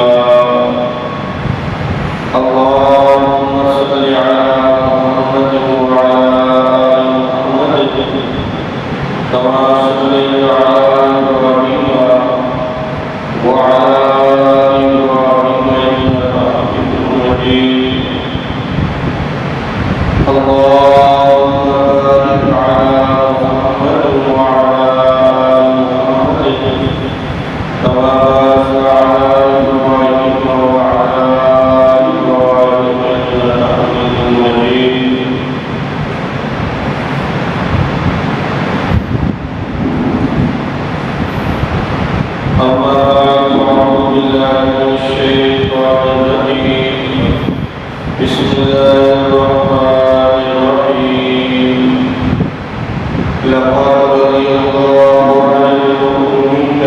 تسليما اللهم صل على محمد وعلى آل محمد كما صليت على إبراهيم وعلى آل إبراهيم إنك حميد مجيد اللهم بارك على محمد وعلى آل محمد كما باركت على إبراهيم وعلى آل إبراهيم إنك حميد مجيد أما بعد أعوذ بالله من الشيطان الرجيم بسم الله الرحمن الرحيم لقد رضي الله عن المؤمنين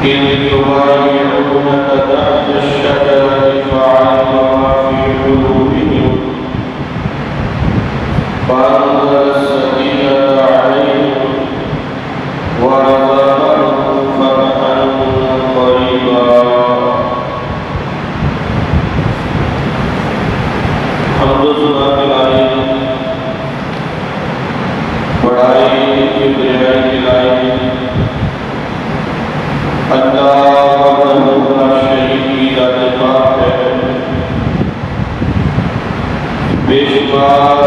إذ يبايعونك تحت الشجرة فعلم ما في قلوبهم فأنزل السكينة عليهم ورزقهم فتحا قريبا حمد سنا دلائی بڑائی کبریائی دلائی اللہ وحدہ لا شریک کی ذات پاک ہے بے شمار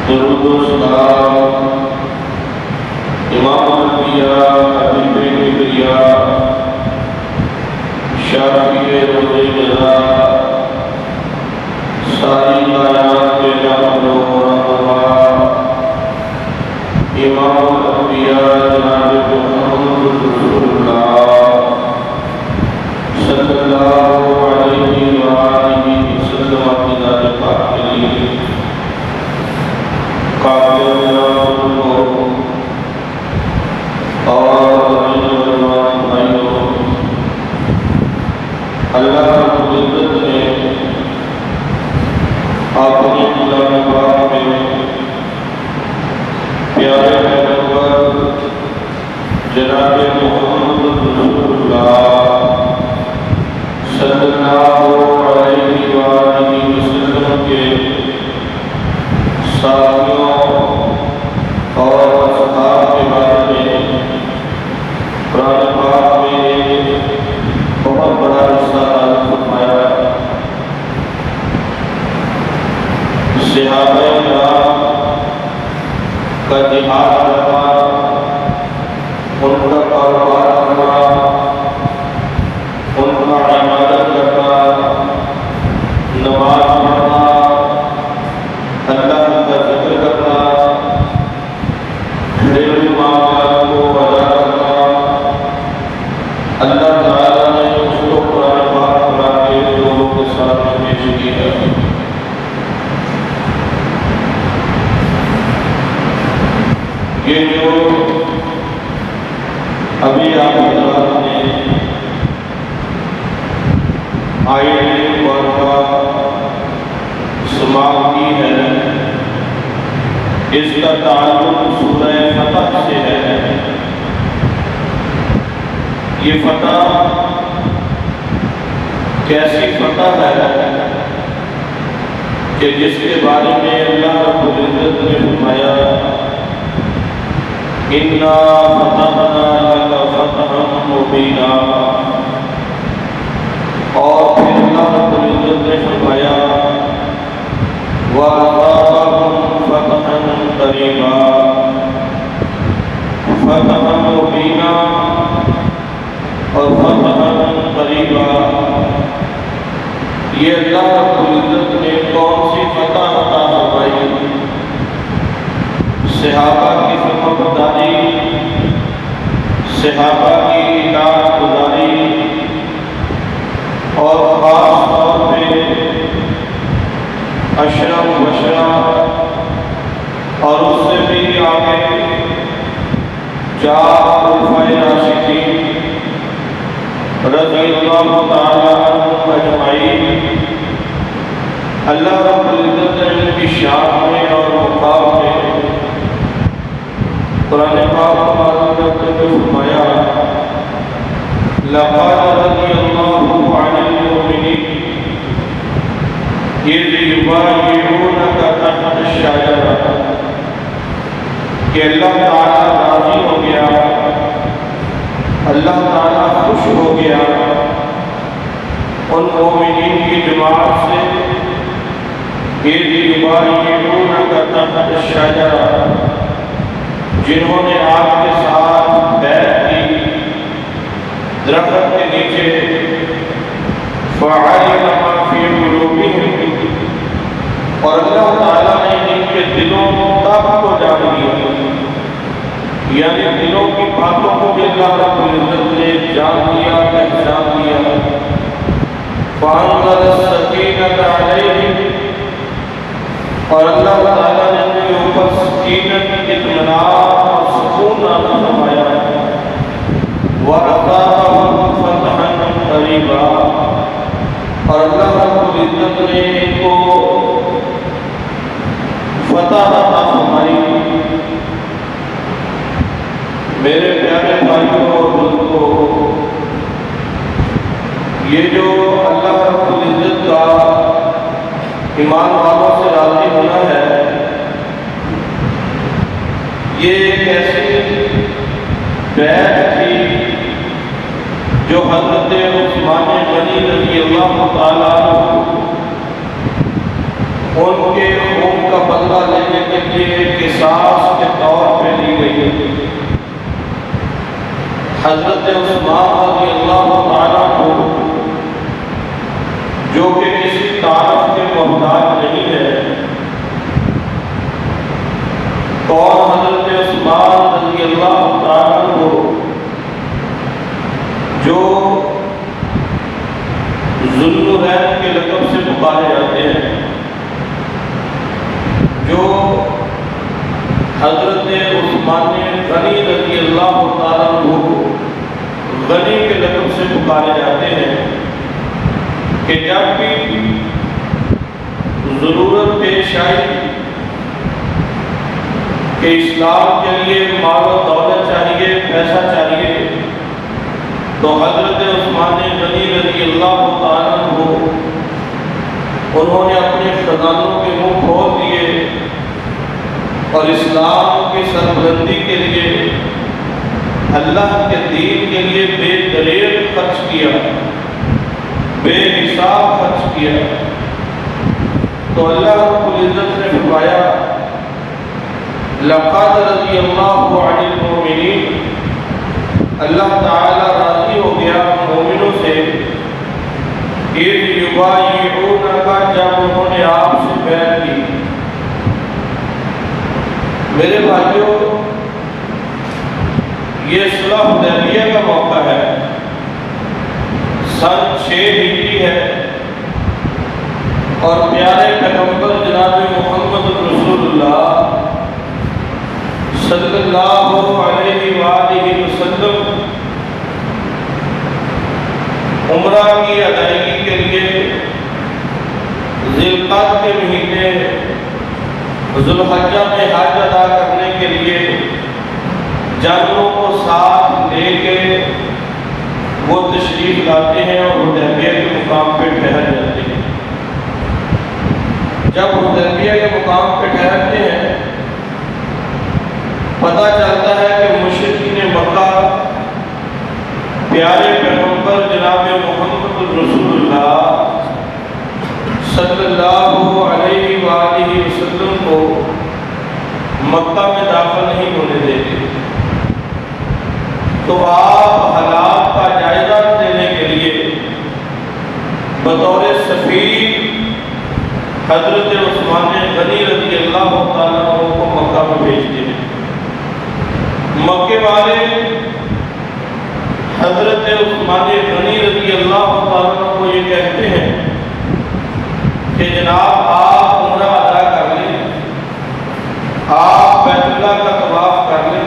درود و سلام امام الانبیاء حبیب کبریاء شافی روز جزا ساری کائنات کے جان و رہنما امام الانبیاء جناب محمد رسول اللہ صلی اللہ علیہ وآلہ وسلم کی ذات پاک کے لیے قابل اور بھائیوں اللہ رب العزت نے اپنی کلام پاک میں پیارے پیغمبر جناب محمد رسول اللہ صلی اللہ علیہ وآلہ وسلم کے ساتھیوں اور اصحاب کے بارے میں قرآن پاک میں بہت بڑا حصہ نازل فرمایا صحابہ کرام کا جہاد کرنا ان کا کاروبار کرنا ان کا عبادت کرنا نماز پڑھنا اللہ کا ذکر کرنا گھریلو معاملات کو ادا کرنا اللہ تعالیٰ نے اس کو قرآن پاک قرآن کے لوگوں کے سامنے پیش کی ہے یہ جو ابھی آپ حضرات نے آیت مبارکہ سماعت کی ہے اس کا تعلق سورہ فتح سے ہے یہ فتح کیسی فتح ہے کہ جس کے بارے میں اللہ رب العزت نے فرمایا اِنَّا فَتَحْنَا لَكَ فَتْحًا مُبِينًا اور پھر اللہ رب العزت نے فرمایا وَأَصَابَهُمْ فَتْحًا قَرِيبًا فَتْحًا مُبِينًا اور فَتْحًا قَرِيبًا یہ اللہ رب العزت نے کون سی فتح عطا فرمائی صحابہ کی فرمانبرداری صحابہ کی اطاعت گزاری اور خاص طور پہ اشرف بشرا اور اس سے بھی آگے 4 خلفائے راشدین رضی اللہ تعالیٰ عنہم اجمعین اللہ رب العزت نے ان کی شان میں اور مقام میں کہ اللہ تعالیٰ راضی ہو گیا، اللہ تعالیٰ خوش ہو گیا ان مومنین کی جماعت سے اذ یبایعونک تحت الشجرہ، جنہوں نے آپ کے ساتھ بیعت کی درخت کے نیچے، فعلم ما فی قلوبہم، اور اللہ تعالیٰ نے ان کے دلوں کو جان لیا، یعنی دلوں کی باتوں کو بھی اللہ رب العزت نے جان لیا، پہچان لیا۔ فَأَنزَلَ السَّكِينَةَ عَلَيْهِمْ، اور اللہ تعالیٰ نے ان کے اوپر سکینت، اطمینان اور سکون نازل فرمایا، وَأَثَابَهُمْ فَتْحًا قَرِيبًا، اور اللہ رب العزت نے ان کو فتح عطا فرمائی۔ میرے پیارے بھائیوں اور بزرگوں، یہ جو اللہ رب العزت کا ایمان والوں سے راضی ہونا ہے، یہ ایک ایسی بیعت تھی جو حضرت عثمان غنی رضی اللہ تعالیٰ ان کے خون کا بدلہ لینے کے لیے قصاص کے طور پہ لی گئی۔ حضرت عثمان رضی اللہ تعالیٰ کو، جو کہ کسی تعارف کے محتاج نہیں ہے، اور حضرت عثمان رضی اللہ تعالیٰ کو جو ذوالنورین کے لقب سے پکارے جاتے ہیں، جو حضرت عثمان غنی رضی اللہ تعالیٰ کو غنی کے لقب سے پکارے جاتے ہیں، کہ جب بھی ضرورت پیش آئی کہ اسلام کے لیے مال و دولت چاہیے، پیسہ چاہیے، تو حضرت عثمان غنی رضی اللہ تعالیٰ کو انہوں نے اپنے خزانوں کے منہ کھول دیے اور اسلام کی سربلندی کے لیے، اللہ کے دین کے لیے بے دریغ خرچ کیا، بے حساب خرچ کیا۔ تو اللہ رب العزت نے فرمایا، لقد رضی اللہ عن المؤمنین، اللہ تعالیٰ راضی ہو گیا مومنوں سے، اذ یبایعونک، جب انہوں نے آپ سے بیعت کی۔ میرے بھائیوں، یہ صلح حدیبیہ کا موقع ہے، سن 6 ہجری ہے، اور پیارے پیغمبر جناب محمد رسول اللہ صلی اللہ علیہ وآلہ وسلم عمرہ کی ادائیگی کے لیے ذی القعدہ کے مہینے ذوالحجہ میں حج ادا کرنے کے لیے جانوروں کو ساتھ لے کے وہ تشریف لاتے ہیں اور حدیبیہ کے مقام پہ ٹھہر جاتے ہیں۔ جب حدیبیہ کے مقام پہ ٹھہرتے ہیں، پتہ چلتا ہے کہ مشرکین مکہ پیارے پیغمبر جناب محمد رسول اللہ صلی اللہ علیہ وآلہ وسلم کو مکہ میں داخل نہیں ہونے دیتے۔ تو آپ حالات کا جائزہ لینے کے لیے بطور سفیر حضرت عثمان غنی رضی اللہ تعالیٰ عنہ کو مکہ میں بھیجتے ہیں۔ مکے والے حضرت عثمان غنی رضی اللہ تعالیٰ عنہ کو یہ کہتے ہیں کہ جناب آپ عمرہ ادا کر لیں، آپ بیت اللہ کا طواف کر لیں،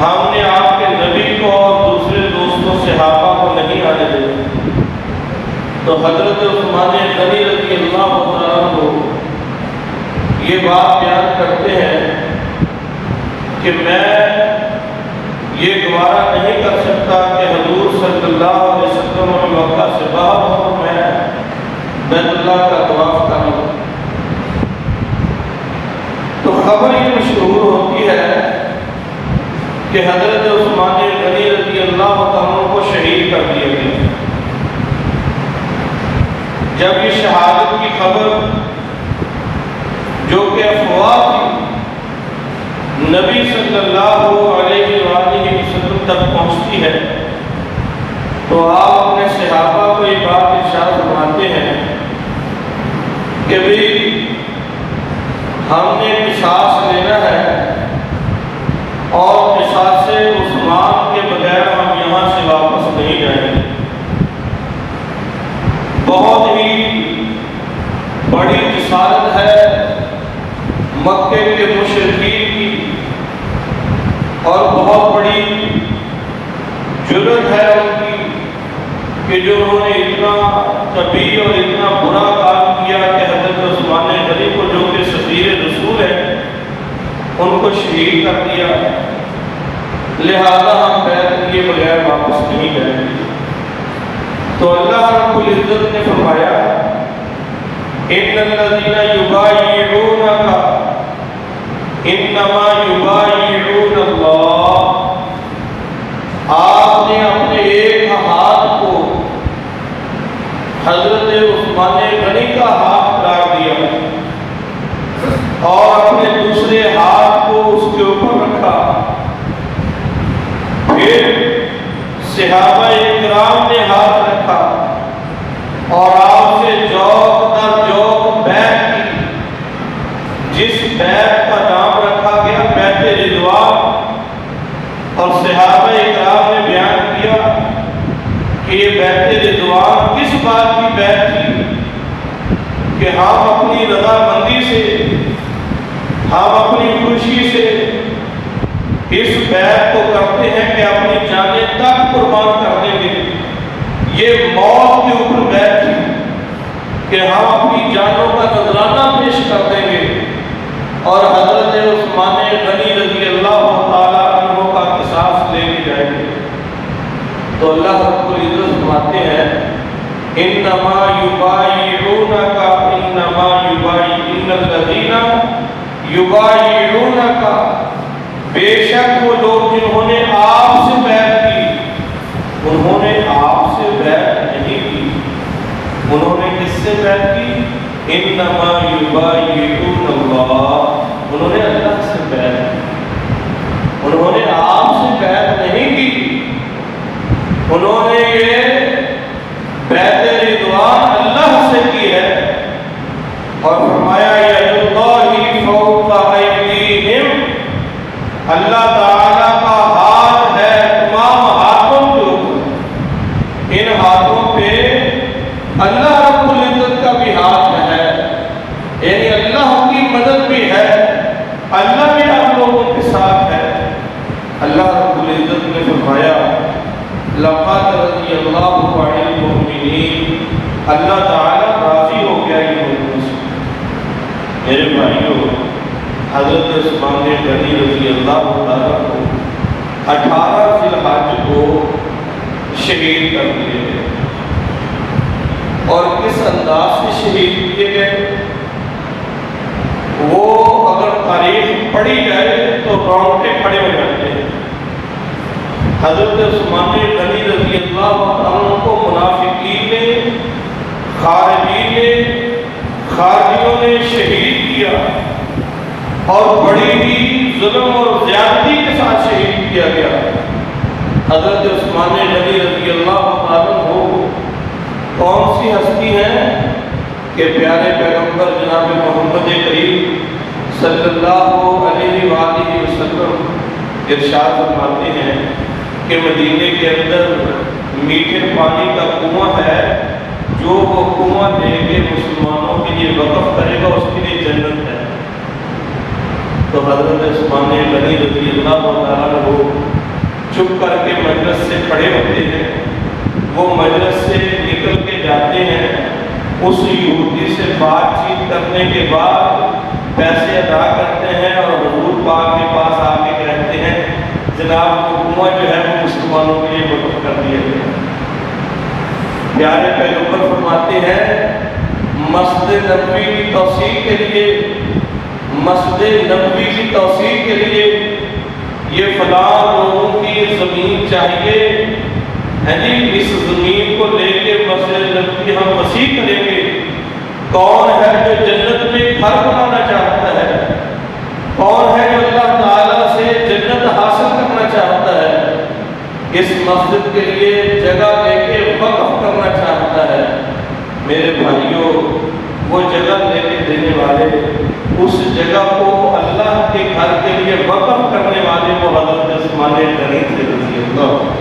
ہم نے آپ کے نبی کو اور دوسرے دوستوں صحابہ کو نہیں آنے دیں۔ تو حضرت عثمان غنی رضی اللہ تعالیٰ کو یہ بات بیان کرتے ہیں کہ میں یہ گوارا نہیں کر سکتا کہ حضور صلی اللہ علیہ وسلم مکہ سے باہر ہوں، میں بیت اللہ کا طواف کروں۔ تو خبر یہ مشہور ہوتی ہے کہ حضرت عثمان غنی رضی اللہ عنہ کو شہید کر دیا گیا۔ جب یہ شہادت کی خبر جو کہ افواہ تھی نبی صلی اللہ علیہ وآلہ وسلم تک پہنچتی ہے تو آپ اپنے صحابہ کو یہ بات ارشاد فرماتے ہیں کہ بھی ہم نے قصاص لینا ہے اور قصاص عثمان کے بغیر ہم یہاں سے واپس نہیں جائیں گے۔ بہت ہی بڑی جسارت ہے مکے کے مشرکین کی اور بہت بڑی جرأت ہے ان کی کہ جو انہوں نے اتنا کبیر اور اتنا برا کام کیا کہ حضرت عثمان غنی کو جو کہ سفیر رسول ہے ان کو شہید کر دیا، لہذا ہم بیعت کیے بغیر واپس نہیں جائیں گے۔ تو اللہ رب العزت نے فرمایا ان الذین یبایعونک انما یبایعون اللہ، آپ نے اپنے ایک ہاتھ کو حضرت عثمان غنی کا ہاتھ قرار دیا اور اپنے دوسرے ہاتھ کو اس کے اوپر رکھا، پھر صحابہ اکرام نے ہاتھ رکھا اور آپ سے جوق در جوق بیعت کی، جس بیعت کا نام رکھا گیا بیعت رضوان۔ اور صحابہ اکرام نے بیان کیا کہ یہ بیعت رضوان کس بات کی بیعت تھی کہ ہم اپنی رضا مندی سے، ہم اپنی خوشی سے اس بیعت کو کرتے ہیں کہ اپنی جانیں تک قربان کر دیں گے۔ یہ موت کے اوپر بیعت تھی کہ ہم اپنی جانوں کا نذرانہ پیش کر دیں گے اور حضرت عثمان غنی رضی اللہ تعالیٰ عنہ کا قصاص لے کے جائیں گے۔ تو اللہ رب العزت فرماتے ہیں انما یبایعونک انما یبایعون الذین یبایعونک، بے شک وہ لوگ جنہوں نے آپ سے بیعت کی انہوں نے آپ سے بیعت نہیں کی، انہوں نے کس سے بیعت کی؟ انما یبایعون اللہ، انہوں نے اللہ سے بیعت کی، انہوں نے آپ سے بیعت نہیں کی، انہوں نے یہ بیعت رضوان اللہ سے کی ہے۔ اور فرمایا ید اللہ فوق ایدیہم، اللہ تعالیٰ کا ہاتھ ہے تمام ہاتھوں کے اوپر، ان ہاتھوں پہ اللہ رب العزت کا بھی ہاتھ ہے، یعنی اللہ کی مدد بھی ہے، اللہ بھی آپ لوگوں کے ساتھ ہے۔ اللہ رب العزت نے فرمایا لقد رضی اللہ عن المؤمنین، اللہ تعالیٰ راضی ہو گیا ان لوگوں سے۔ میرے بھائیوں، حضرت عثمان غنی رضی اللہ تعالیٰ کو 18 ذی الحجہ کو شہید کر دیے گئے، اور کس انداز سے شہید کیے گئے وہ اگر تاریخ پڑھی جائے تو رونگٹے کھڑے ہو جاتے ہیں۔ حضرت عثمان غنی رضی اللہ عنہ کو منافقین نے، خارجیوں نے شہید کیا اور بڑی ہی ظلم اور زیادتی کے ساتھ شہید کیا گیا۔ حضرت عثمان غنی رضی اللہ عنہ کون سی ہستی ہیں کہ پیارے پیغمبر جناب محمد کریم صلی اللہ علیہ وآلہ وسلم ارشاد فرماتے ہیں کہ مدینے کے اندر میٹھے پانی کا کنواں ہے، جو وہ کنواں لے کے مسلمانوں کے لیے وقف کرے گا اس کے لیے جنت ہے۔ تو حضرت عثمان غنی رضی اللہ تعالیٰ عنہ چپ کر کے مجلس سے کھڑے ہوتے ہیں، وہ مجلس سے نکل کے جاتے ہیں، اس یہودی سے بات چیت کرنے کے بعد پیسے ادا کرتے ہیں اور حضور پاک کے پاس آ کے کہتے ہیں جناب وہ کنواں جو ہے وہ مسلمانوں کے لیے وقف کر دیا گیا۔ پیارے پیغمبر فرماتے ہیں مسجد نبوی کی توسیع کے لیے، مسجد نبوی کی توسیع کے لیے یہ فلاں لوگوں کی زمین چاہیے، جی اس زمین کو لے کے مسجد نبوی ہم وسیع کریں گے۔ کون ہے جو جنت میں گھر بنانا چاہتا ہے؟ کون ہے جو اللہ تعالیٰ سے جنت حاصل کرنا چاہتا ہے؟ اس مسجد کے لیے جگہ لے کے وقف کرنا چاہتا ہے۔ میرے بھائیوں، وہ جگہ لے کے دینے والے، اس جگہ کو اللہ کے گھر کے لیے وقف کرنے والے وہ حضرت عثمان غنی تھے رضی اللہ۔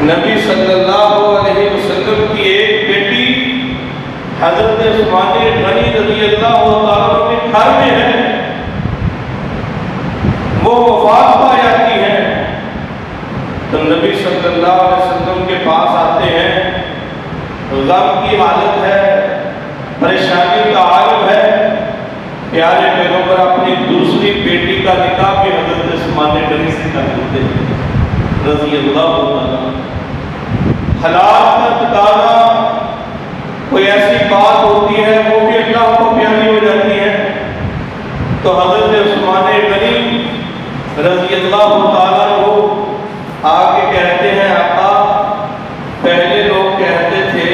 نبی صلی اللہ علیہ وسلم کی ایک بیٹی حضرت عثمان غنی رضی اللہ تعالیٰ کے گھر میں ہے، وہ وفات پا جاتی ہے تو نبی صلی اللہ علیہ وسلم کے پاس آتے ہیں، غم کی حالت ہے، پریشانی کا عالم ہے۔ پیارے پیغمبر اپنی دوسری بیٹی کا نکاح بھی حضرت عثمان غنی سے کر دیتے ہیں رضی اللہ عنہ۔ حالات کا تقاضا، کوئی ایسی بات ہوتی ہے وہ بھی اللہ کو پیاری ہو جاتی ہے، تو حضرت عثمان غنی رضی اللہ تعالیٰ کو آگے کہتے ہیں، آقا پہلے لوگ کہتے تھے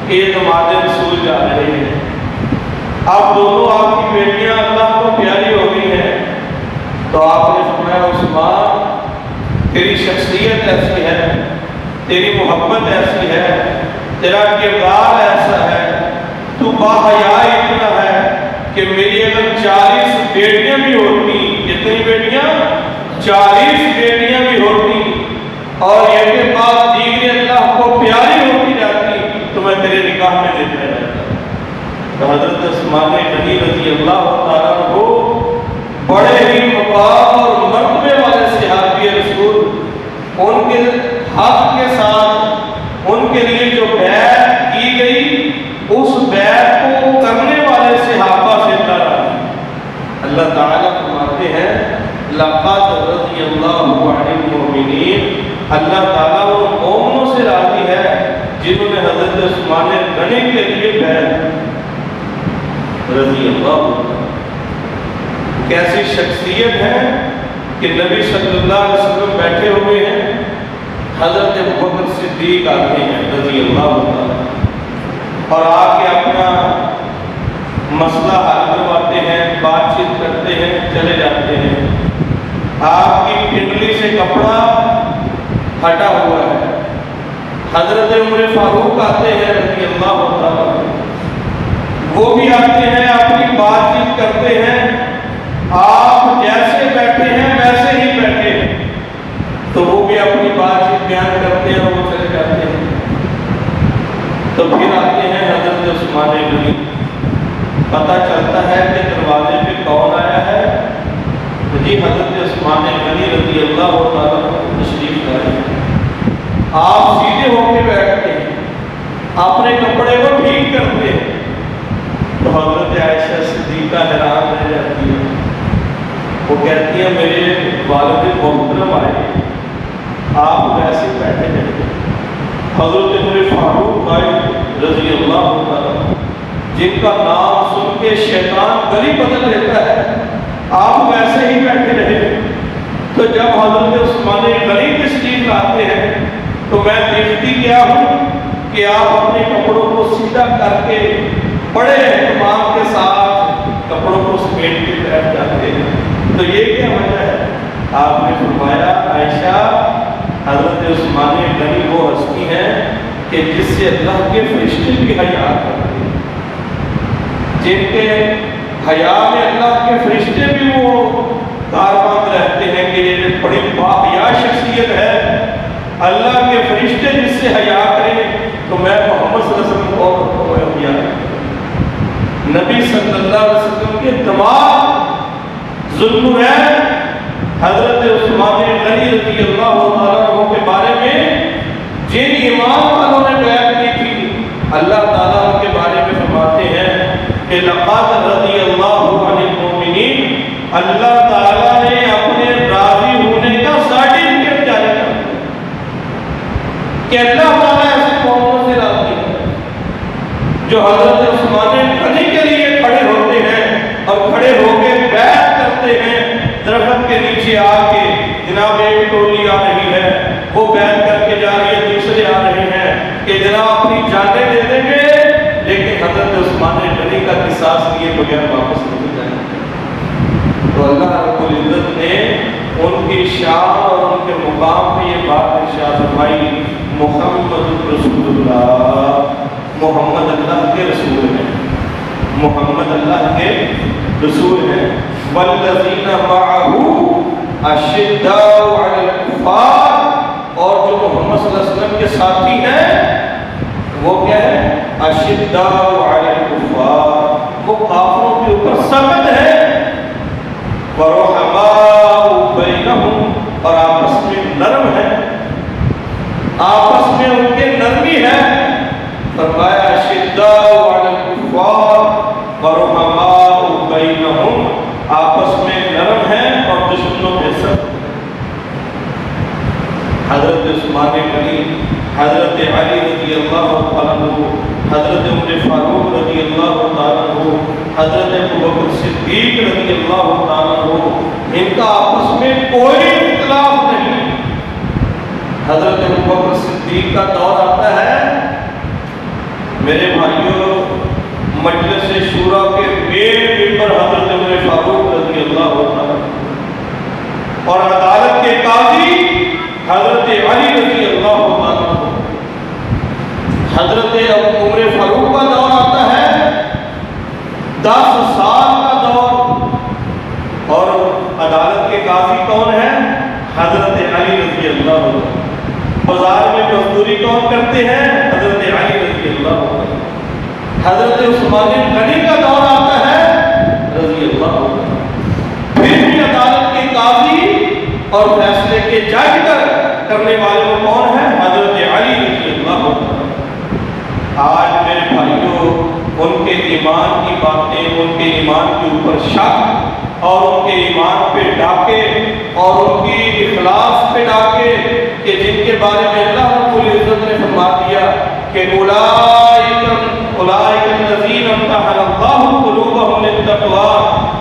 کہ یہ نماز رسول جا رہے ہیں، اب دونوں آپ کی بیٹیاں اللہ کو پیاری ہو گئی ہیں، تو آپ نے فرمایا عثمان تیری شخصیت ایسی ہے، تیری محبت ایسی ہے، تیرا کردار ایسا ہے، تو باحیا اتنا ہے کہ میری اگر 40 بیٹیاں بھی ہوتی، کتنی بیٹیاں؟ 40 بیٹیاں بھی ہوتی اور ایک کے بعد دیگرے اللہ کو پیاری ہوتی جاتی تو میں تیرے نکاح میں دیتا رہتا۔ تو حضرت عثمان غنی رضی اللہ تعالیٰ کو بڑے ہی مقام اور مرتبے والے صحابی رسول، ان کے حق کے ساتھ ان کے لیے جو بیعت کی گئی، اس بیعت کو کرنے والے صحابہ سے ڈرا۔ اللہ تعالیٰ فرماتے ہیں لَقَدْ رَضِيَ اللَّهُ عَنِ الْمُؤْمِنِينَ، اللہ تعالیٰ ان مومنوں سے راضی ہے جنہوں نے حضرت عثمان غنی کے لیے بیعت رضی اللہ۔ کیسی شخصیت ہے کہ نبی صلی اللہ علیہ وسلم بیٹھے ہوئے ہیں، حضرت ابوبکر صدیق آتے ہیں رضی اللہ عنہ اور آ کے اپنا مسئلہ حل کرواتے ہیں، بات چیت کرتے ہیں، چلے جاتے ہیں۔ آپ کی پنڈلی سے کپڑا ہٹا ہوا ہے، حضرت عمر فاروق آتے ہیں رضی اللہ عنہ، وہ بھی آتے ہیں، اپنی بات چیت کرتے ہیں، آپ جیسے بیٹھے ہیں ویسے ہی بیٹھے ہیں، تو وہ بھی اپنی بات چیت بیان کرتے ہیں اور وہ چلے جاتے ہیں۔ تو پھر آتے ہیں حضرت عثمان غنی، پتہ چلتا ہے کہ دروازے پہ کون آیا ہے، جی حضرت عثمان غنی رضی اللہ تعالیٰ تشریف لائے۔ آپ سیدھے ہو کے بیٹھتے ہیں، اپنے کپڑے کو ٹھیک کرتے ہیں، تو حضرت عائشہ صدیقہ حیران رہ جاتی ہے، وہ کہتی ہیں میرے والد محترم آئے، آپ ویسے بیٹھے ہیں۔ حضرت عمر فاروق آئے رضی اللہ تعالیٰ، جن کا نام سن کے شیطان گلی بدل لیتا ہے، آپ ویسے ہی بیٹھے رہے۔ تو جب حضرت عثمان غنی تشریف لاتے ہیں تو میں دیکھتی کیا ہوں کہ آپ اپنے کپڑوں کو سیدھا کر کے بڑے اہتمام کے ساتھ کپڑوں کو سمیٹ کے بیٹھ جاتے ہیں۔ تو یہ کیا وجہ ہے؟ آپ نے فرمایا عائشہ حضرت عثمان غنی وہ ہستی ہیں کہ جس سے اللہ کے فرشتے بھی حیا کرتے ہیں، جن کے حیا میں اللہ کے فرشتے بھی وہ کاربند رہتے ہیں کہ یہ بڑی باحیا شخصیت ہے، اللہ کے فرشتے جس سے حیا کریں تو میں محمد صلی اللہ علیہ وسلم کو حیا نبی صلی اللہ علیہ وسلم کے دماغ ذوالنورین حضرت عثمان غنی رضی اللہ تعالیٰ عنہ کے بارے میں جن ایمان والوں نے بیعت کی تھی، اللہ تعالیٰ ان کے بارے میں فرماتے ہیں کہ لقد رضی اللہ عن المؤمنین، اللہ تعالیٰ نے اپنے راضی ہونے کا سرٹیفکیٹ جاری کر دیا کہ اللہ تعالیٰ ایسے قوموں سے راضی ہے جو حضرت عثمان غنی کے لیے کھڑے قصاص لیے بغیر واپس نہیں جائیں گے۔ تو اللہ رب العزت نے ان کی شان اور ان کے مقام پہ یہ بات ارشاد فرمائی، محمد رسول اللہ، محمد اللہ کے رسول ہیں، محمد اللہ کے رسول ہیں۔ والذین معہ اشداء علی الکفار، اور جو محمد صلی اللہ علیہ وسلم کے ساتھی ہیں وہ کیا ہے؟ اشداء علی الکفار، وہ کافروں کے اوپر سخت ہے، ورحماء بینہم، اور آپس میں نرم ہے، آپس میں ان کے نرمی ہے۔ فرمایا اشداء علی الکفار ورحماء بینہم، آپس میں نرم ہے اور دشمنوں پہ سخت۔ حضرت عثمان غنی، حضرت علی رضی اللہ تعالیٰ عنہ، حضرت عمر فاروق رضی اللہ تعالیٰ عنہ، حضرت ابوبکر صدیق رضی اللہ تعالیٰ عنہ، ان کا آپس میں کوئی اختلاف نہیں۔ حضرت ابوبکر صدیق کا دور آتا ہے، میرے بھائیوں، مجلس شورا کے مین ممبر حضرت عمر فاروق رضی اللہ تعالیٰ عنہ، اور عدالت کے قاضی حضرت علی رضی اللہ تعالیٰ عنہ۔ حضرت عمر فاروق کا دور آتا ہے 10 سال کا دور، اور عدالت کے قاضی کون ہے؟ حضرت علی رضی اللہ عنہ۔ بازار میں مزدوری کون کرتے ہیں؟ حضرت علی رضی اللہ عنہ۔ حضرت عثمان غنی کا دور آتا ہے رضی اللہ عنہ۔ پھر بھی عدالت کے قاضی اور فیصلے کے جج کرنے والے وہ کون ہیں؟ حضرت علی رضی اللہ عنہ۔ آج میرے بھائیوں، ان کے ایمان کی باتیں، ان کے ایمان کے اوپر شک اور ان کے ایمان پہ ڈاکے اور ان کی اخلاص پہ ڈاکے، کہ جن کے بارے میں اللہ رب العزت نے فرما دیا کہ اولئک الذین امتحن اللہ قلوبہم للتقوی،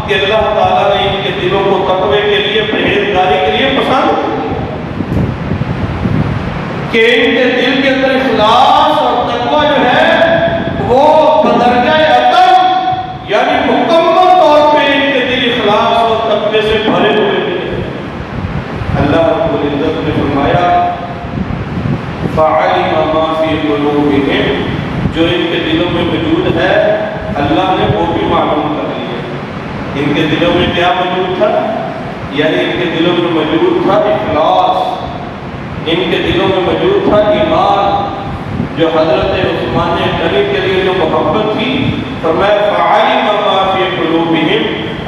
کہ اللہ تعالیٰ نے ان کے دلوں کو تقوی کے لیے، پرہیزگاری کے لیے پسند کہ ان کے دل کے اندر اخلاص اور تقوی جو ہے وہ بدرجہ عدم، یعنی مکمل طور پہ ان کے دل اخلاص اور تقوی سے بھرے ہوئے ہیں۔ اللہ رب العزت نے فرمایا فَعَلِمَ مَا فِي قُلُوبِهِمْ، جو ان کے دلوں میں موجود ہے اللہ نے وہ بھی معلوم کر لیا۔ ان کے دلوں میں کیا موجود تھا؟ یعنی ان کے دلوں میں موجود تھا اخلاص، ان کے دلوں میں موجود تھا ایمان، جو حضرت عثمان غنی کے لیے جو محبت تھی، فرمایا فَعَلِمَ مَا فِي قُلُوبِهِمْ،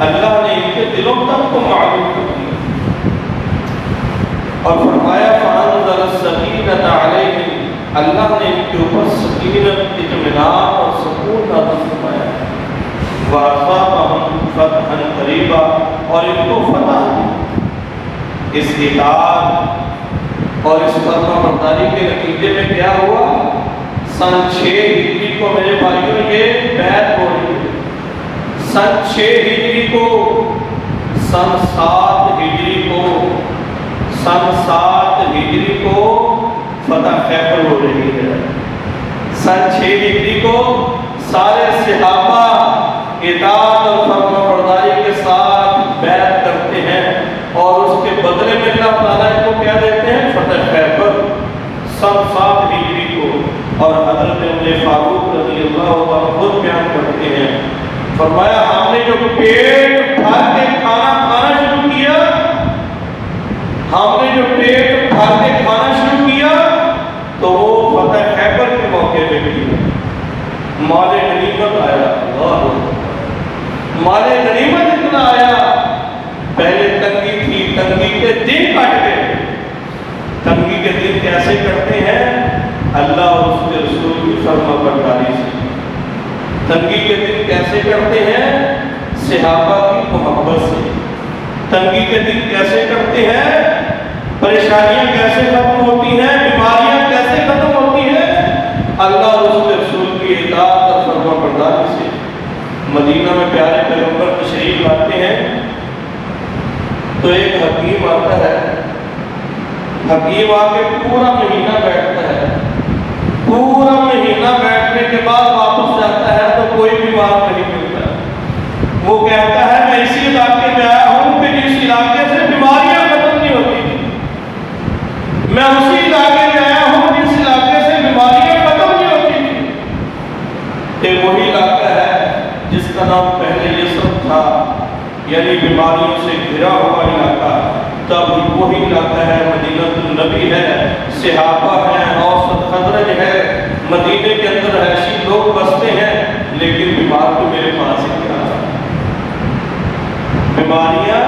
اللہ نے ان کے دلوں تک کو معلوم کر دیا، اور فرمایا فَأَنزَلَ السَّكِينَةَ عَلَيْهِمْ، اللہ نے ان کے اوپر سکینت، اطمینان اور سکون نازل فرمایا، وَأَصَابَهُمْ فَتْحًا قَرِيبًا، اور ان کو فتح دی۔ اس اطاعت اور اس فرما برداری کے نتیجے میں کیا ہوا؟ سن 6 ہجری کو میرے بھائیوں یہ بیعت ہو رہی ہے، سن 6 ہجری کو، سن 7 ہجری کو، سن 7 ہجری کو فتح خیبر ہو رہی ہے۔ سن 6 ہجری کو سارے صحابہ اطاعت اور فرما برداری کے ساتھ بیعت کرتے ہیں، اور اس کے بدلے میں اللہ تعالیٰ کو کیا دیتے ہیں؟ فتح خیبر، سن 7 ہجری کو۔ اور حضرت عمر فاروق رضی اللہ عنہ خود بیان کرتے ہیں، فرمایا ہم نے جو پیٹ بھر کے کھانا شروع کیا، ہم نے جو پیٹ بھر کے کھانا شروع کیا تو وہ فتح خیبر کے موقع پہ کیا۔ مال غنیمت آیا، مال غنیمت اتنا آیا، پہلے تنگی تھی، تنگی کے دن کٹ گئے۔ تنگی کے دن کیسے کٹتے ہیں؟ اللہ اور اس کے رسول کی فرما برداری سے۔ تنگی کے دن کیسے کٹتے ہیں؟ صحابہ کی محبت سے۔ تنگی کے دن کیسے کٹتے ہیں؟ پریشانیاں کیسے ختم ہوتی ہیں؟ بیماریاں کیسے ختم ہوتی ہیں؟ اللہ اور اس کے رسول کی اطاعت اور فرما برداری سے۔ مدینہ میں پیارے پیغمبر تشریف لاتے ہیں تو ایک حکیم آتا ہے، حکیم آ کے پورا مہینہ بیٹھتا ہے، پورا مہینہ بیٹھنے کے بعد واپس جاتا ہے تو کوئی بیمار نہیں ملتا۔ وہ کہتا ہے میں اسی علاقے میں آیا ہوں کہ جس علاقے سے بیماریاں ختم نہیں ہوتی تھی، میں اسی علاقے میں آیا ہوں جس علاقے سے بیماریاں ختم نہیں ہوتی تھی۔ یہ وہی علاقہ ہے جس کا نام پہلے یثرب تھا، یعنی بیماریوں سے گھرا ہوا علاقہ، تب وہی علاقہ ہے مدینہ النبی ہے، صحابہ ہیں، اوس و خزرج ہے، مدینے کے اندر ایسی لوگ بستے ہیں، لیکن بیمار تو میرے پاس ہی کیا۔ بیماریاں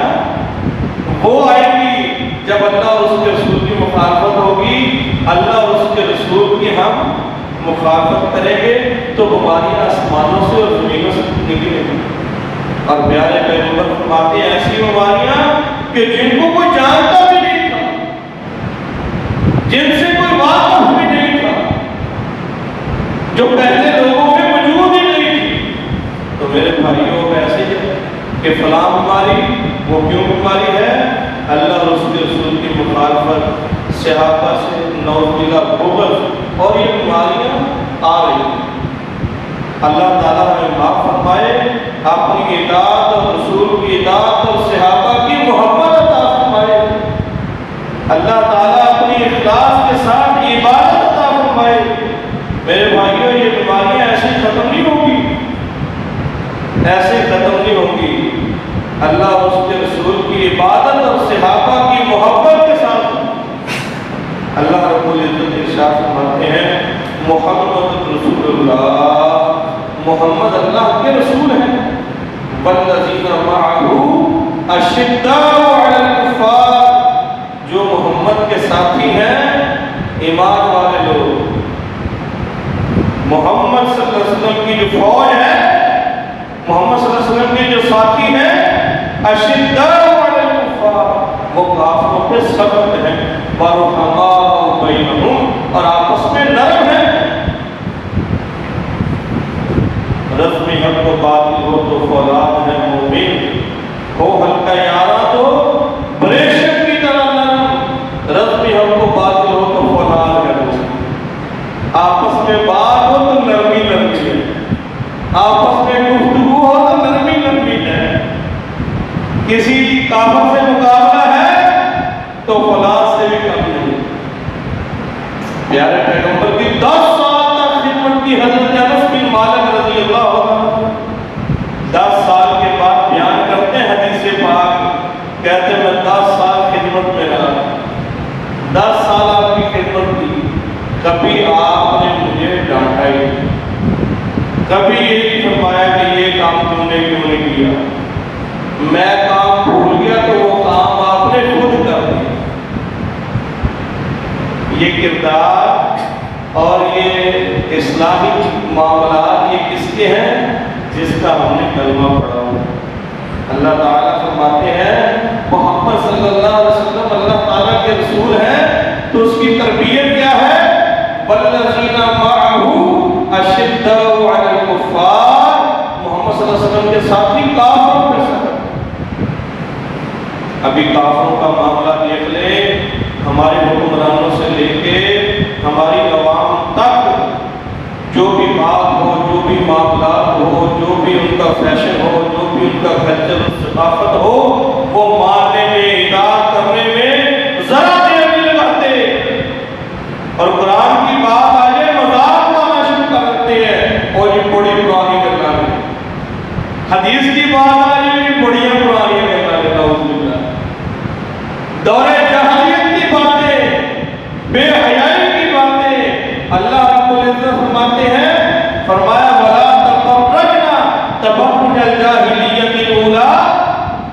وہ آئیں گی جب اللہ اور اس کے رسول کی مخالفت ہوگی، اللہ اور اس کے رسول کی ہم مخالفت کریں گے تو بیماریاں آسمانوں سے اور زمینوں سے نکلیں گی۔ اور پیارے پیغمبر فرماتے ہیں ایسی بیماریاں کہ جن کو کوئی جانتا بھی نہیں تھا، جن سے کوئی واقف بھی نہیں تھا، جو پہلے لوگوں میں موجود ہی نہیں تھی۔ تو میرے بھائیوں ایسے ہے کہ فلاں بیماری وہ کیوں بیماری ہے؟ اللہ اور اس کے رسول کی مخالفت، صحابہ سے نعوذ باللہ بغض، اور یہ بیماریاں آ رہی ہیں۔ اللہ تعالیٰ ہمیں معاف فرمائے، اپنی اطاعت اور رسول کی اطاعت اور صحابہ کی محبت عطا فرمائے، اللہ تعالیٰ اپنی اخلاص کے ساتھ عبادت عطا فرمائے۔ میرے بھائیوں یہ بیماریاں ایسے ختم نہیں ہوگی، ایسے ختم نہیں ہوگی، اللہ اور اس کے رسول کی عبادت اور صحابہ کی محبت کے ساتھ۔ اللہ رب العزت ارشاد فرماتے ہیں محمد رسول اللہ، محمد اللہ کے رسول ہیں، والذین معہ اشداء علی الکفار، جو محمد کے ساتھی ہیں ایمان والے لوگ۔ محمد صلی اللہ علیہ وسلم کی جو فوج ہے، محمد صلی اللہ علیہ وسلم کے جو ساتھی ہیں، اشداء علی الکفار، وہ کافروں پہ سخت ہیں، ورحماء بینہم، اور آپس میں نرم ہیں۔ رزم حق و باطل ہو تو فولاد ہے مومن، ہو ہلکا یارا تو بریشم کی طرح نرم، رزم حق و باطل ہو تو فولاد ہے مومن۔ آپس میں بات ہو تو نرمی نرمی ہے، آپس میں گفتگو ہو تو نرمی نرمی ہے۔ کسی کافر سے مقابلہ ہے تو فولاد سے بھی کم نہیں۔ پیارے پیغمبر کی 10 سال تک خدمت کی حضرت انس بن مالک رضی اللہ عنہ، 10 سال کے بعد بیان کرتے ہیں حدیث پاک، کہتے ہیں میں 10 سال خدمت میں رہا، 10 سال آپ کی خدمت کی، کبھی آپ نے مجھے ڈانٹا ہی نہیں، کبھی یہ نہیں فرمایا کہ یہ کام تم نے کیوں نہیں کیا، میں کام بھول گیا تو وہ کام آپ نے خود کر دیا۔ یہ کردار اور یہ اصلاحی معاملات یہ کس کے ہیں؟ جس کا ہم نے کلمہ پڑھا ہوا۔ اللہ تعالیٰ فرماتے ہیں محمد صلی اللہ علیہ وسلم اللہ تعالیٰ کے رسول ہیں، تو اس کی تربیت کیا ہے؟ والذین معہ اشداء علی الکفار، محمد صلی اللہ علیہ وسلم کے ساتھی کافروں کے ساتھ۔ ابھی کافروں کا معاملہ دیکھ لیں، ہمارے حکمرانوں سے لے کے ہماری عوام تک، جو بھی بات ہو، جو بھی معاملات ہو، جو بھی ان کا فیشن ہو، جو بھی ان کا کلچر و ثقافت ہو، وہ ماننے میں، اطاعت کرنے میں ذرا دیر نہیں لگاتے، اور قرآن کی بات آ جائے مذاق اڑانا شروع کر دیتے ہیں، اور یہ بڑی پرانی کرنا ہے، حدیث کی بات آ جائے یہ بڑیاں پرانی کرنا ہے، نعوذ باللہ، دور جاہلیت کی باتیں، بے حیائی کی باتیں۔ اللہ رب العزت فرماتے ہیں، فرمایا وَلَا تَبَرَّجْنَا تَبَرُّجَ الْجَاهِلِيَّةِ الْأُولَىٰ،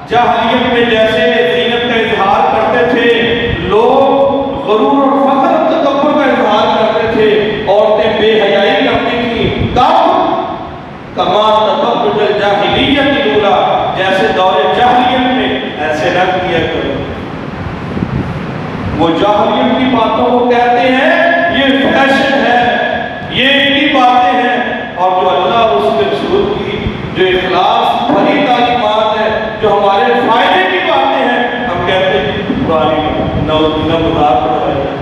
جاہلیت میں جیسے زینت کا اظہار کرتے تھے لوگ، غرور اور فخر اور تکبر کا اظہار کرتے تھے، عورتیں بے حیائی کرتی تھیں، کب؟ کما تبرج الجاہلیۃ الاولیٰ، جیسے دور جاہلیت میں ایسے نہ کیا کرو۔ وہ جاہلیت کی باتوں کو کہتے ہیں یہ فیشن ہے، یہ ان کی باتیں ہیں، اور جو اللہ اور اس کے رسول کی جو اخلاص بھری تعلیمات ہے، جو ہمارے فائدے کی باتیں ہیں، ہم کہتے ہیں پرانی نعوذ باللہ مذاق اڑایا جائے۔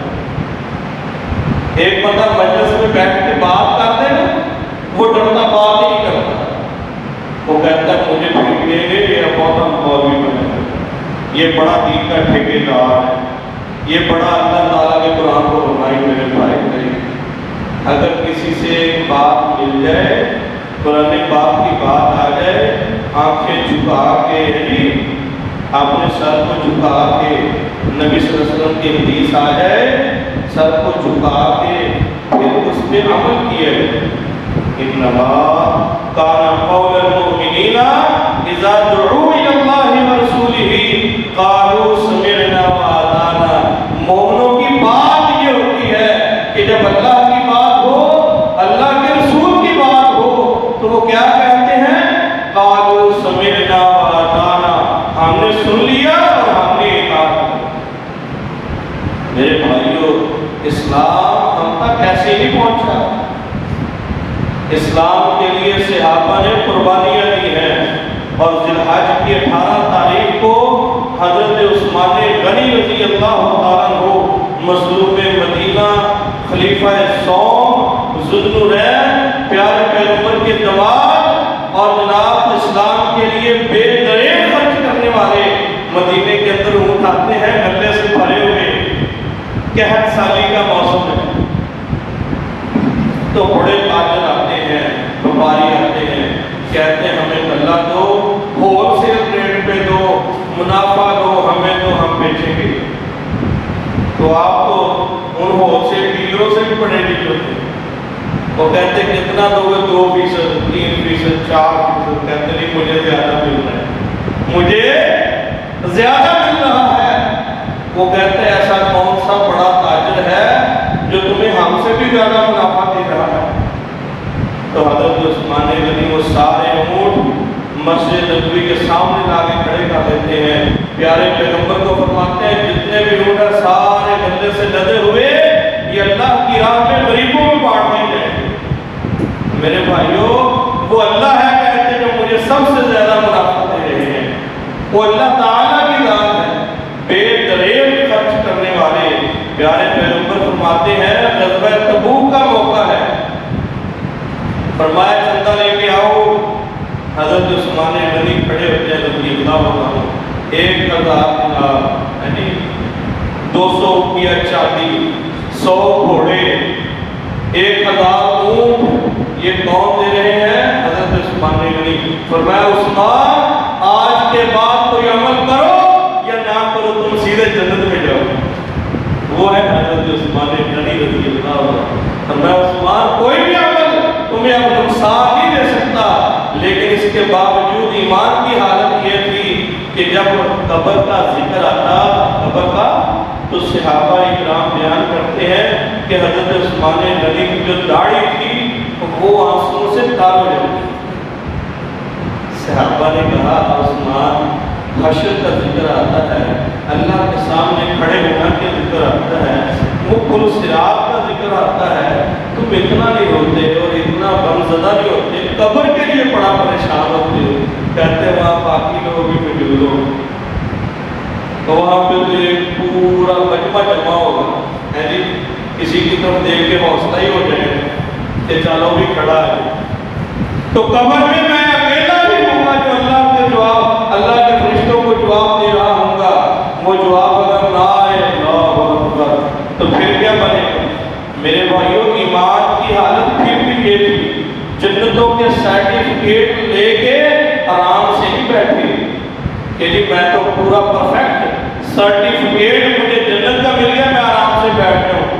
ایک بندہ مجلس میں بیٹھ کے بات کرتے نا، وہ ڈرتا بات ہی نہیں کرتا، وہ کہتا ہے مجھے پھر دیں گے یا بہت مولوی بنے گا، یہ بڑا دین کا ٹھیکیدار ہے، یہ بڑا اللہ تعالیٰ کے قرآن کو فرمائی میرے بھائی کرے۔ اگر کسی سے ایک بات مل جائے، قرآن پاک کی بات آ جائے، آنکھیں جھکا کے اپنے سر کو جھکا کے نبی صلی اللہ علیہ وسلم کی حدیث آ جائے، سر کو جھکا کے پھر اس پہ عمل کیے۔ انما کان قول المؤمنین اذا دعوا الی اللہ ورسولہ قالوا سمعنا واطعنا۔ مومنوں کی بات یہ ہوتی ہے کہ جب اللہ کی بات ہو، اللہ کے رسول کی بات ہو، تو وہ کیا کہتے ہیں؟ قالوا سمعنا واطعنا، ہم نے سن لیا اور ہم نے اطاعت کی۔ میرے بھائیو، اسلام ہم تک ایسے نہیں پہنچا۔ اسلام کے لیے صحابہ نے قربانیاں دی ہیں، اور ذی الحج کی 18 تاریخ کو حضرت عثمان غنی رضی اللہ تعالیٰ عنہ مظلوم مدینہ، خلیفہ سوم، ذو النورین، پیارے پیغمبر کے داماد، اور جناب اسلام کے لیے بے دریغ خرچ کرنے والے مدینے کے اندر اونٹ آتے ہیں غلے سے بھرے ہوئے، قحط سالی کا موسم ہے، تو بڑے تاجر آتے ہیں، وپاری آتے ہیں، کہتے ہیں ہمیں غلہ دو، ہول سیل ریٹ پہ دو، منافع دو ہمیں، تو ہم بیچیں گے۔ تو آپ تو ان ہول سیل ڈیلروں سے بھی پڑے ڈیل ہوتے ہیں، وہ کہتے ہیں کتنا دو گے؟ 2%، 3%، 4%، کہتے نہیں مجھے زیادہ مل رہا ہے، مجھے زیادہ مل رہا ہے۔ وہ کہتے ہیں ایسا کون سا بڑا تاجر ہے جو تمہیں ہم سے بھی زیادہ منافع دے رہا ہے؟ تو حضرت عثمان غنی وہ سارے اونٹ مسجد نبوی کے سامنے لا کے کھڑے کر دیتے ہیں، پیارے پیغمبر کو فرماتے ہیں جتنے بھی اونٹ ہیں سارے گلے سے لدے ہوئے یہ اللہ کی راہ میں غریبوں میں بانٹ دی جائے۔ میرے بھائیو، وہ اللہ ہے کہتے جو مجھے سب سے زیادہ منافع دے رہے ہیں، وہ اللہ تعالیٰ کی ذات ہے، بے دریغ خرچ کرنے والے۔ پیارے پیغمبر فرماتے ہیں غزوہ تبوک کا موقع ہے، فرمایا چندہ لے کے آؤ، حضرت عثمان غنی کھڑے ہوتے ہیں رضی اللہ عنہ، 1000 دینار یعنی 200 روپیہ چاندی، 100 گھوڑے، 1000 اونٹ، یہ کون دے رہے ہیں؟ حضرت عثمان غنی۔ فرمایا عثمان آج کے بعد کوئی عمل کرو یا نہ کرو، تم سیدھے جنت میں جاؤ۔ وہ ہے حضرت عثمان غنی رضی اللہ عنہ۔ فرمایا عثمان کوئی بھی عمل تمہیں اب نقصان نہیں دے سکتا، لیکن اس کے باوجود ایمان کی حالت یہ تھی کہ جب قبر کا ذکر آتا، قبر کا، تو صحابہ اکرام بیان کرتے ہیں کہ حضرت عثمان غنی کی جو داڑھی تھی وہ آنسوں سے تر ہو جاتی۔ صحابہ نے کہا عثمان حشر کا ذکر آتا ہے، اللہ کے سامنے کھڑے ہونا کے ذکر آتا ہے، وہ پل صراط کا ذکر آتا ہے، تم اتنا نہیں ہوتے اور اتنا غمزدہ نہیں ہوتے، قبر کے لیے بڑا پریشان ہوتے ہو۔ کہتے ہیں وہاں باقی لوگ بھی موجود ہو، تو وہاں پہ تو ایک پورا مجمع جمع ہوگا، یعنی کسی کی طرف دیکھ کے حوصلہ ہی ہو جائے کہ چلو بھی کھڑا ہے، تو قبر میں میں اکیلا بھی ہوں گا جو اللہ کے جواب، اللہ کے فرشتوں کو جواب دے رہا ہوں گا۔ وہ جواب اگر نہ آئے اللہ اکبر تو پھر کیا بنے گا؟ میرے بھائیوں، ایمان کی حالت پھر بھی یہ تھی، جنتوں کے سرٹیفکیٹ لے کے آرام سے ہی بیٹھے کہ جی میں تو پورا پرفیکٹ سرٹیفکیٹ مجھے جنت کا مل گیا، میں آرام سے بیٹھ جاؤں،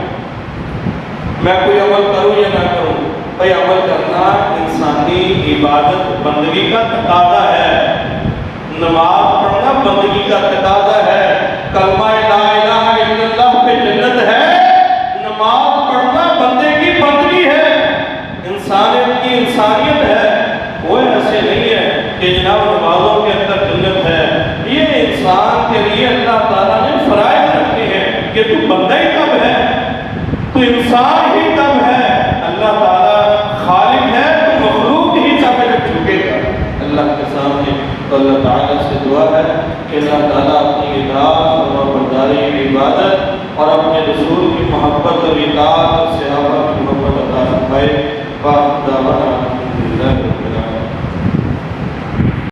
میں کوئی عمل کروں یا نہ کروں۔ بھائی عمل کرنا انسانی عبادت بندگی کا تقاضا ہے، نماز پڑھنا بندگی کا تقاضا ہے، کلمہ لا الہ الا اللہ پہ جنت ہے، نماز پڑھنا بندے کی بندگی ہے، انسانیت کی انسانیت ہے۔ وہ ایسے نہیں ہے کہ جناب نمازوں کے اندر جنت ہے، یہ انسان کے لیے اللہ تعالیٰ نے فرائض رکھے ہیں کہ تو بندہ ہی کب ہے، تو انسان ہی کب ہے، اللہ تعالیٰ خالق ہے تو مخلوق ہی چاہے جب جھکے گا اللہ کے سامنے۔ تو اللہ تعالیٰ سے دعا ہے کہ اللہ تعالیٰ اپنی اطاعت اور برداری کی عبادت اور اپنے رسول کی محبت اور اطاعت اور